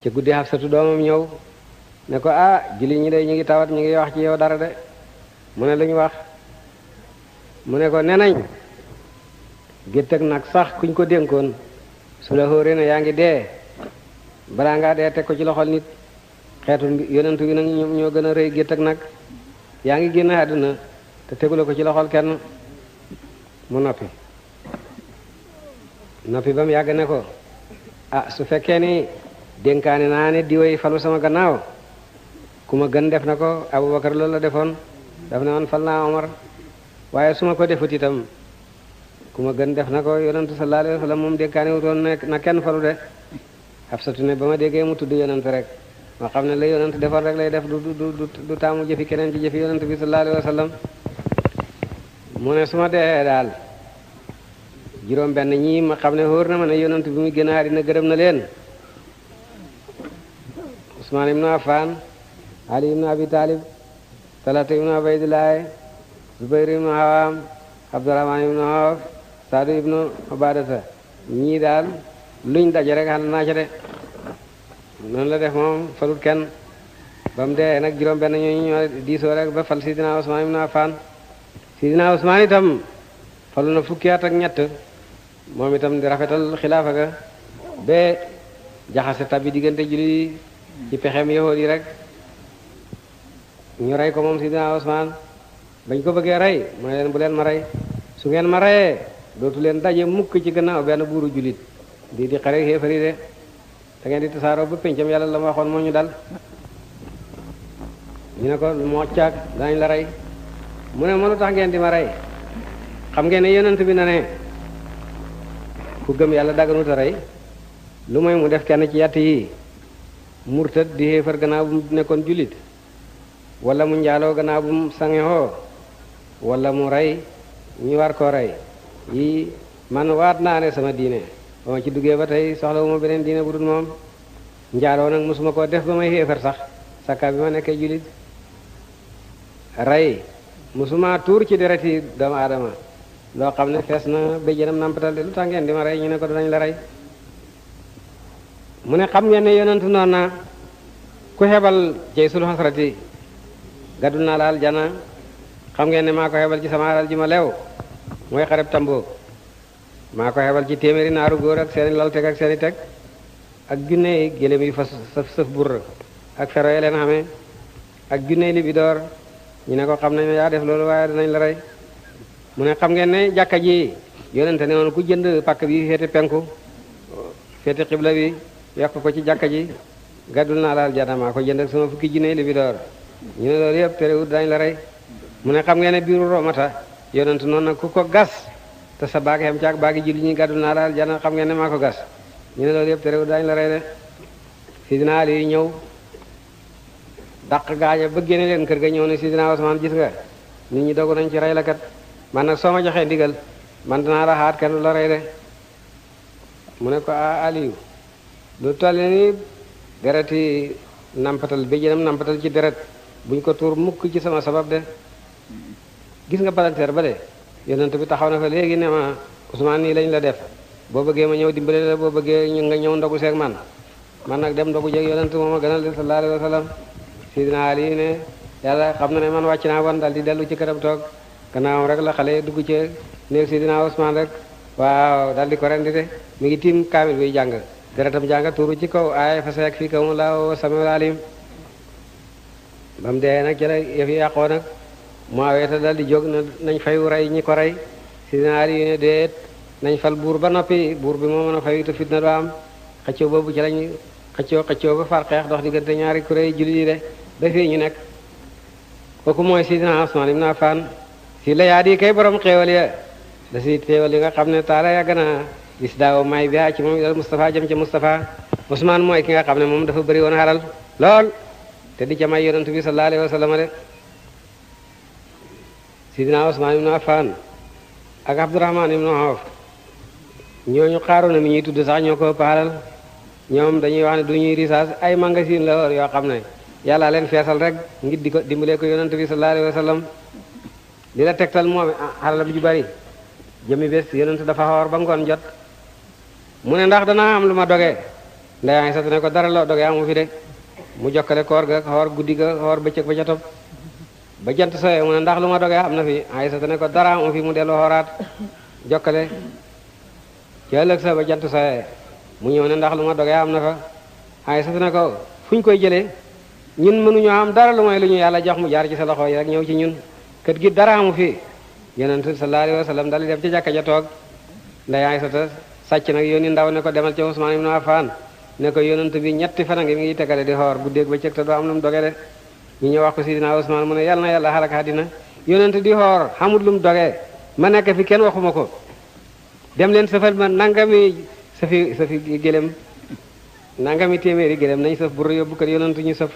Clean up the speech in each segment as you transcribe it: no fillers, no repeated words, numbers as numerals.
ci guddi Hafsatu doomam ñëw ne ko julli ñi day ñu ngi tawat ñu ngi wax ci yow dara de mu ne lu ñu wax mu ne ko nenañ gétt ak nag sax kuñ ko dénkoon su la xóoree ne yaa ngi dee balaa ngaa dee teg ko ci loxol nit xeetu yonentu bi nag ñoo gën a rëy gétt ak nag yaa ngi génn àdduna te tegula ko ci loxol kenn mu noppi ba mu yàgg ne ko su fekkee ni dénkaane naa ne diwoy falu sama gannaaw ku ma gën def na ko Abubakar loolu la defoon daf ne woon fal naa Omar waaye su ma ko defut itam ku ma gën def na ko yonentu sallallahu alayhi wa sallam moom dénkaane wutoon ne na kenn falu de Hafsatu ne ba ma déggee mu tudd yonent rek ma xam ne la yonent defoon rek lay def du taamu jëfi keneen ci jëfi yonent bi sallallahu alayhi wa sallam mu ne su ma dee daal juróom benn ñii ma xam ne wóor na ma ne yonent bi muy gën a àddina gërëm na leen Usmaan ibnu Affaan Ali ibnu Abi Talib Talata ibnu Ubaydillah Zubayr ibnu Awaam Abdurahmaan ibnu Awf Saadu ibnu Ubaadata ñii daal luñ daje rek ànd naa ca de noonu la def moom falut kenn ba mu dee nag juróom benn ñooñu ñoo diisoo rek ba fal Sidina Usmaan ibnu Affaan Sidina Usmaan itam falu na fukki at ak ñett moom itam di rafetal xilaafa ga ba jaxase tabbi diggante julli ci pexem yahood yi rek ñu rey ko moom Sidina Usmaan bañ ko bëggee rey mu ne leen bu leen ma rey su ngeen ma reyee dootu leen daje mukk ci gannaaw benn buuru jullit di xare xéefari de da ngeen di tasaaroo ba pencam yàlla la ma waxoon moo ñu dal ñu ne ko moo caag danañ la rey mu ne mënu tax ngeen di ma rey xam ngeen ne yonent bi na ne ku gëm yàlla daganut a rey lu mooy mu def kenn ci yatt yi murtad di xéefar gannaaw bu mu nekkoon jullit wala mu njaaloo gannaaw bu mu sangexoo wala mu rey ñu war koo rey yi man waat naa ne sama diine ba ma ci duggee ba tey soxla wu ma beneen diine bu dul moom njaaloo nag mosuma koo def ba may xéefar sax sakka bi ma nekkee jullit rey mosuma tuur ci dereti doomu aadama loo xam ne fees na béjjénam nampatal de lu tax ngeen di ma rey ñu ne ko danañ la rey mu ne xam ngeen ne yonentu noon na ku xebal jey sul xasrati gaddul naa la aljana xam ngeen ne maa ko xebal ci sama alal ji ma leew mooy xareb Tamboo maa ko xebal ci téeméeri naaru góor ak seeni lal teg ak seeni teg ak junney gélém yu fa sëf bur ak fero yi leen xamee ak junney li bi door ñu ne ko xam nañ ne yaa def loolu waaye danañ la rey mu ne xam ngeen ne jàkka ji yonente ne woon ku jënd pakk bi féete penku féete xibla bi yokk ko ci jàkka ji gàddul naa laal janamaa ko jënd ak sama fukki junne li bi door ñu ne loolu yëpp terewut dañ la rey mu ne xam ngeen ne biiru romata yonente noonu nag ku ko gas te sa baagi xem caag baagi julli ñi gàddul naa laal jana xam ngeen ne maa ko gas ñu ne loolu yëpp terewut dañ la rey de Sidina Ali ñëw dàq gaaña ba génne leen kër ga ñëw ne Sidina Usmaan gis nga nit ñi dogu nañ ci rey la kat man nag soo ma joxee ndigal man danaa la xaat kenn la rey de mu ne ko Aliyu lu toll ni dereti nampatal béjjénam nampatal ci deret buñ ko tuur mukk ci sama sabab de gis nga palanteer ba de yonent bi taxaw na fa léegi ne ma Usmaan nii lañ la def boo bëggee ma ñëw dimbale la boo bëggee nga ñëw ndogu seeg man nag dem ndogu jeeg yonent moom a gënal de sallallahu alayhi wa sallam Sidina Ali ne yàlla xam na ne man wàcc naa woon dal di dellu ci këram toog gannaawam rek la xale dugg ci néeg Sidina Usmaan rek waaw dal di ko rendi de mi ngi tiim kaamil buy jàng deretam jàng tuuru ci kaw aaya fa seek fii kaw mu laaw samiul alim ba mu dee nag ci la yëf yi yàqoo nag Muawiya dal di jóg nañ fayu rey ñi ko rey Sidina Ali yu ne déet nañ fal buur ba noppi buur bi moo mën a fayu te fitna du am xëccoo boobu ci lañ xëccoo ba far xeex dox diggante ñaari kuréel jullit yi de ba fii ñu nekk kooku mooy Sidina Usmaan ibn Affaan si la yaa di kay borom xéewal ya da si xéewal yi nga xam ne taala yàgg na gis daaw may bi ci moom dal Mustafa jëm ca Mustafa Usmaan mooy ki nga xam ne moom dafa bëri woon xalal lool te di ca may yonent bi sallallahu alayhi wa sallam de Sidina Usmaan ibn Affaan ak Abdurahmaan ibn Awf ñooñu xaaroon na mi ñuy tudd sax ñoo ko ëpp xalal ñoom dañuy wax ne du ñuy risaas ay magasin la woon yoo xam ne yàlla leen feesal rek ngir di ko dimbalee ko yonent bi sallallahu alayhi wa sallam li la tegtal moom xalalam ju bari jëmi bés yonent dafa xoor ba ngoon jot mu ne ndax danaa am lu ma doge ndey Aysatu ne ko dara loo dogee amu fi de mu jokkale koor ga xoor guddi ga xoor bëccëg ba ca topp ba jant sooyee mu ne ndax lu ma dogee am na fi Aysatu ne ko dara amu fi mu dellu xooraat jokkale ci ëllëg sa ba jant sooyee mu ñëw ne ndax lu ma dogee am na fa Aysatu ne ko fu ñu koy jëlee ñun mënuñoo am dara lu mooy lu ñu yàlla jox mu jaar ci sa loxo yi rek ñëw ci ñun kët gi dara amu fi yonent sallallahu alayhi wa sallam dal di dem ci jàkka ja toog ndey Aysata sàcc nag yónni ndaw ne ko demal ci Usmaan ibn Affan ne ko yonent bi ñetti fan a ngi mi ngi tegale di xoor guddeeg ba cëg te doo am lu mu doge de ñu ñëw wax ko Sidina Usmaan mu ne yàlla na yàlla xalak àddina yonent di xoor xamul lu mu doge ma nekk fi kenn waxuma ko dem leen sëfal ma nangami safi gélém nangami téeméeri gélém nañ sëf buru yóbbu kër yonent ñu sëf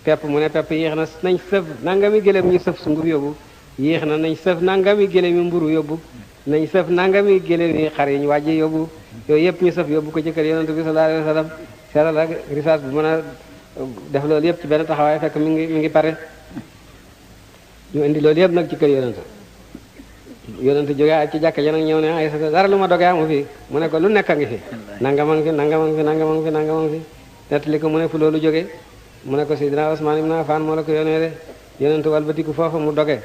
pepp mu ne pepp yéex na nañ sëf nangami gélém ñu sëf sunguf yóbbu yéex na nañ sëf nangami gélém yi mburu yóbbu nañ sëf nangami gélém yi xar yi ñu wàjje yóbbu yooyu yëpp ñu sëf yóbbu ko ci kër yonent bi sallallahu alayhi wa sallam seetal ak risaas bu mën a def loolu yëpp ci benn taxawaay fekk mi ngi pare ñu indi loolu yëpp nag ci kër yonent jógee ci jàkka ja nag ñëw ne ay sa dara lu ma dogee amu fi mu ne ko lu nekk a ngi fi nangama ngi fi nangama ngi fi nangama ngi fi nangama ngi fi nettali ko mu ne fu loolu jógee mu ne ko Sidina Usmaan ibn Affan moo la ko yónnee de yonent walbatiku foofa mu doge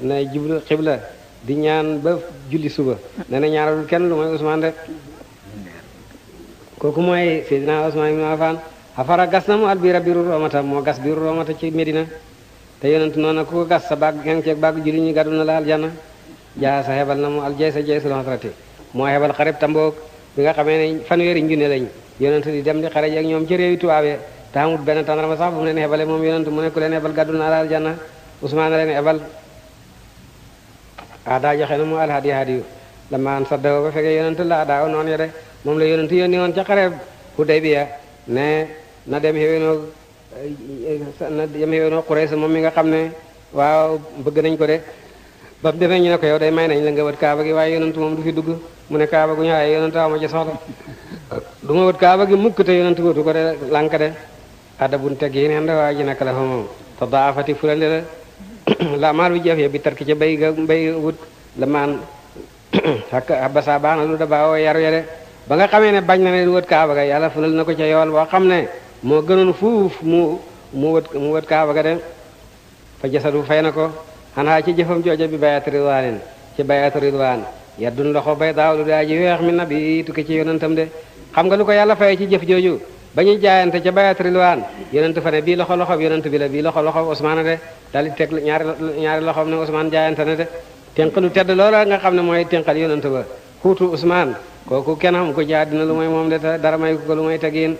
ne jublu xibla di ñaan ba julli suba ne na ñaaralul kenn lu mooy Usmaan de kooku mooy Sidina Usmaan ibn Affan xafara gas na mu al biira biiru roomata moo gas biiru roomata ci Medina te yonent noonu ku ko gas sa baag nga ceeg baag julli ñi gàddu na la aljanna jaa sa xebal na mu al jaysa jaysul xasrati moo xebal xareb tamboog bi nga xamee ne fanweeri junne lañ yonent di dem di xare ak ñoom ci réewi tubaab te amul benn tàndarma sax bu mu leen xebale moom yonent mu ne ku leen xebal gàddu na la aljanna Usmaan leen xebal daa joxe na mu alhadi hadiyu la maan saddawo ba fekkee yonent la daaw noonu ya de moom la yonent yónni woon ca xareb Hudaybiya ne na dem xéwénoo Quraysh moom mi nga xam ne waaw bëgg nañ ko de ba mu demee ñu ne ko yow day may nañ la nga wët kaaba gi waaye yonent moom du fi dugg mu ne kaaba gu ñu waaye yonent aw ma ci soxla du ma wët kaaba gi mukk te yonent wëtu ko de lànk de adabun teg yi neen da waa ji nekk la fa moom te daafati fulande la la maar bi jëf bi tarki ca bay wut la maan ak basa baax na lu da baawoo yaru ya de ba nga xamee ne bañ na ne wët kaaba ga yàlla fulal na ko ca yool boo xam ne moo gënoon fuuf mu wët kaaba ga de fa jasadu fay na ko xanaa ci jëfam jooja bi bayat ridwaanin ci bayat ridwaan yaddun loxo bay daaw lu daa ji weex mi nabi tukki ci yonentam de xam nga lu ko yàlla fay ci jëf jooju ba ñuy jaayante ca bayat ridwaan yonent fa ne bii loxo loxob yonent bi la bii loxo loxob Usmaan de daal di teg ñaari loxoom ne Usmaan jaayante ne de tenq lu tedd loola nga xam ne mooy tenqal yonent ba xuutu Usmaan kooku kenn xam ko ci àddina lu mooy moom de te dara may ko lu mooy tegiin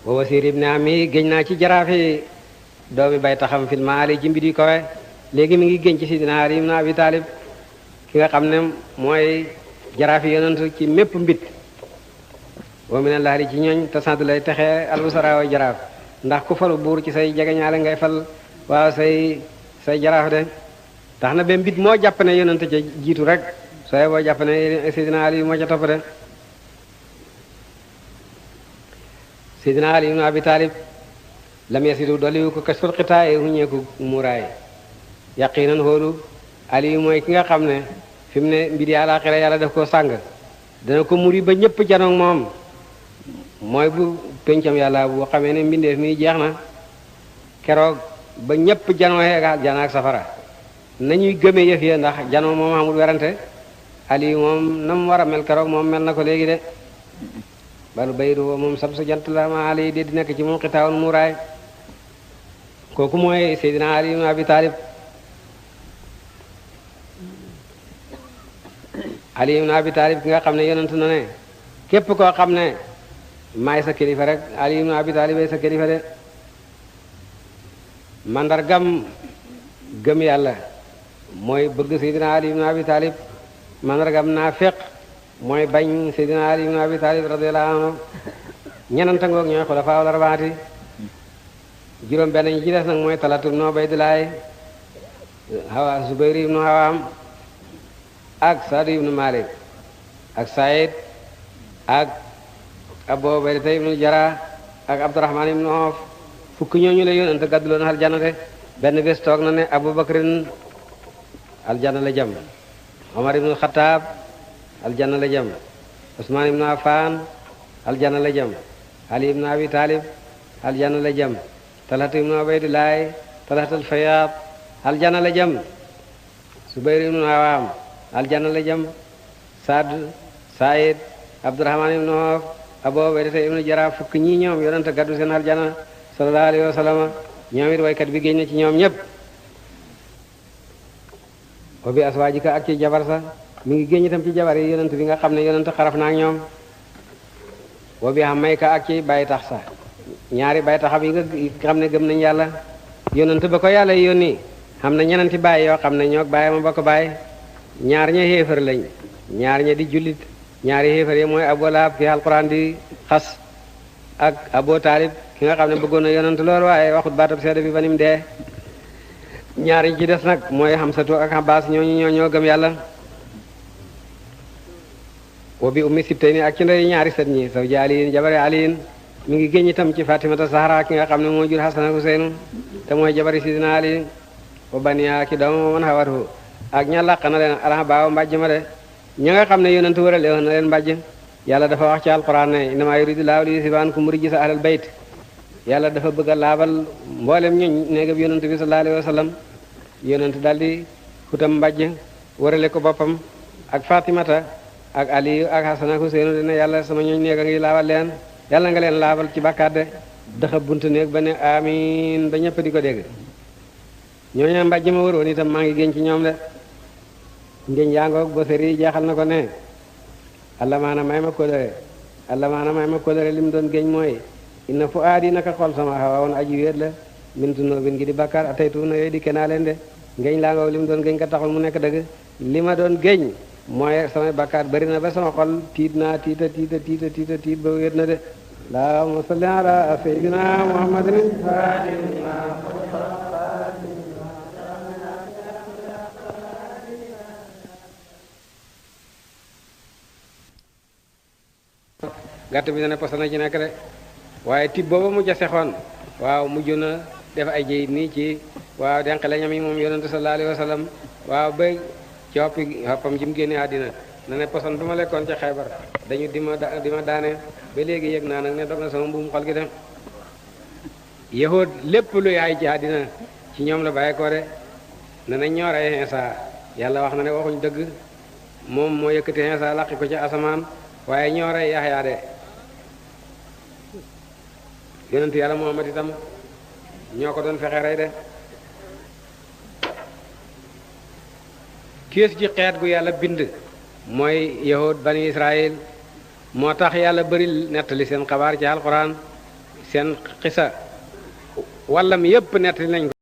wa wasiir ibn ami géñ naa ci jaraafi doomi bay taxam fil maali ci mbiri kowe léegi mi ngi géñ ci Sidina Ali ibn Abi Talib ki nga xam ne mooy jaraafi yonent ci mépp mbit wa min allahi ci ñooñ te sant lay texee albusara way jaraaf ndax ku falu buur ci say jegeñaale ngay fal waaw say jaraaf de tax na ba mbit moo jàpp ne yonent ca jiitu rek sooy boo jàpp ne Sidina Ali moo ca topp de Sidina Ali ibn Abi Talib lam yasidu doliwu ko kasful xitaaye huñeeku muuraay yaqinan xoolu Ali mooy ki nga xam ne fi mu ne mbir yàlla xira yàlla def ko sàng dana ko muri ba ñëpp janoog moom mooy bu pencam yàlla bu xamee ne mbindeef mi jeex na keroog ba ñëpp janoo xeega jana ak safara nañuy gëmee yëf ya ndax janoo moom amul werante Ali moom na mu war a mel keroog moom mel na ko léegi de balu bayru moom sab sa jant la ma Ali de di nekk ci moom xitaawun muuraay kooku mooy Seydina Ali ibn Abi Talib Ali ibn Abi Talib ki nga xam ne yonent na ne képp koo xam ne maay sa kilifa rek Ali ibn Abi Talib ay sa kilifa de mandargam gëm yàlla mooy bëgg Seydina Ali ibn Abi Talib mandargam naafiq mooy bañ Seydina Ali ibn Abi Talib radiyallahu anhu ñenanta ngoog ñooy xulafaa wal arbaati juróom benn ñi ci des nag mooy Talatu ibn Ubaydillah Hawa Zubayr ibn Hawaam ak Saad ibn Malik ak Saïd ak Abu Ubayda ibn Jarrah ak Abdurrahman ibn Awf fukki ñooñu la yónnent gàdduloon aljanna de benn bés toog na ne Abu Bakrin aljanna la jëm Omar ibn Khattab aljanna la jëm Usmaan ibnu Affaan aljanna la jëm Ali ibnu Abi Talib aljanna la jëm Talhatu ibnu Ubaydillahi Talhatul Fayaad aljanna la jëm Subayr ibnu Awaam aljanna la jëm Saad Saïd Abdurahmaan ibnu Awf Abu Ubayda ibnu Jarrah fukk ñii ñoom yonent gaddu seen aljanna sallallahu alayhi wa sallam ñoom it waykat bi géñ na ci ñoom ñëpp wa bi aswaajika ak ci jabar sa mi ngi génn itam ci jabar yi yonent bi nga xam ne yonent xaraf na ak ñoom wa bi amayka ak ci bay tax sa ñaari bay taxam yi nga xam ne gëm nañ yàlla yonent ba ko yàlla yónni xam na ñenenti baay yoo xam ne ñoo baay ma bokk baay ñaar ña xéefar lañ ñaar ña di jullit ñaari xéefar yi mooy Abu Lahab ki alquran di xas ak Abu Talib ki nga xam ne bëggoon na yonent loolu waaye waxut baatab seede bi ba nim dee ñaar yi ci des nag mooy Hamsatu ak Abbas ñoo gëm yàlla wa bi ummi sibtayni ak ci ndey ñaari sët ñi saw ji aliyin jabari aliyin mi ngi génn itam ci Fatimata Zahra ki nga xam ne moo jur Hasan ak Huseynu te mooy jabari sidina Ali wa baniya ki doom man hawatu ak ña làq na leen ala baaw mbàjj ma de ña nga xam ne yonent wërale woon na leen mbàjj yàlla dafa wax ci alquran ne innama yuridu laahu li yuzhiba ankum rijsa ahlal bayt yàlla dafa bëgg a laabal mboolem ñuñ néegab yonent bi sallallahu alayhi wa sallam yonent daldi xutam mbàjj wërale ko boppam ak Fatimata ak Ali ak Hasan ak Huseynu dina yàlla sama ñooñ néeg a ngi laabal leen yàlla nga leen laabal ci bàkkaat de daxa buntu néeg ba ne amin ba ñëpp di ko dégg ñooñu mbàjj ma wëroon itam maa ngi génn ci ñoom de ngéñ yaa ngoog ba sëri jeexal na ko ne allah maana may ma kóllëre li mu doon géñ mooy inna fu aadi naka xol sama xawa woon aji wéet la min tunóobin ngi di bàkkaar a taytu na yooyu di kenaa leen de ngéñ laa ngoog li mu doon géñ ka taxul mu nekk dëgg li ma doon géñ mooy samay bàkkaar bari na ba sama xol tiit naa tiit ba wéet na de allahumma salli ala sayyidina muhammadin gàtt bi dana posana ci nekk de waaye tib booba mujj a sexoon waaw mujj na def ay jëyit nii ci waaw denqale ñam yi moom yonente sallallahu alayhi wa sallam waaw ba ci xoppam ji mu génne àddina na ne poson bu ma lekkoon ca Xaybar dañu di ma daane ba léegi yëg naa nag ne dog na sama mbuum xol gi dem yahood lépp lu yaay ci àddina ci ñoom la bàyyi ko de ne nañ ñoo rey Iisaa yàlla wax na ne waxuñ dëgg moom moo yëkkati Iisaa laqi ko ci asamaan waaye ñoo rey Yaxya de yonent yàlla Muhammad itam ñoo ko doon fexe rey de kiis ci xeet gu yàlla bind mooy yahud bani Israël moo tax yàlla bari nettali seen xabaar ci alquran seen xisa wallam yépp nettali nañ ko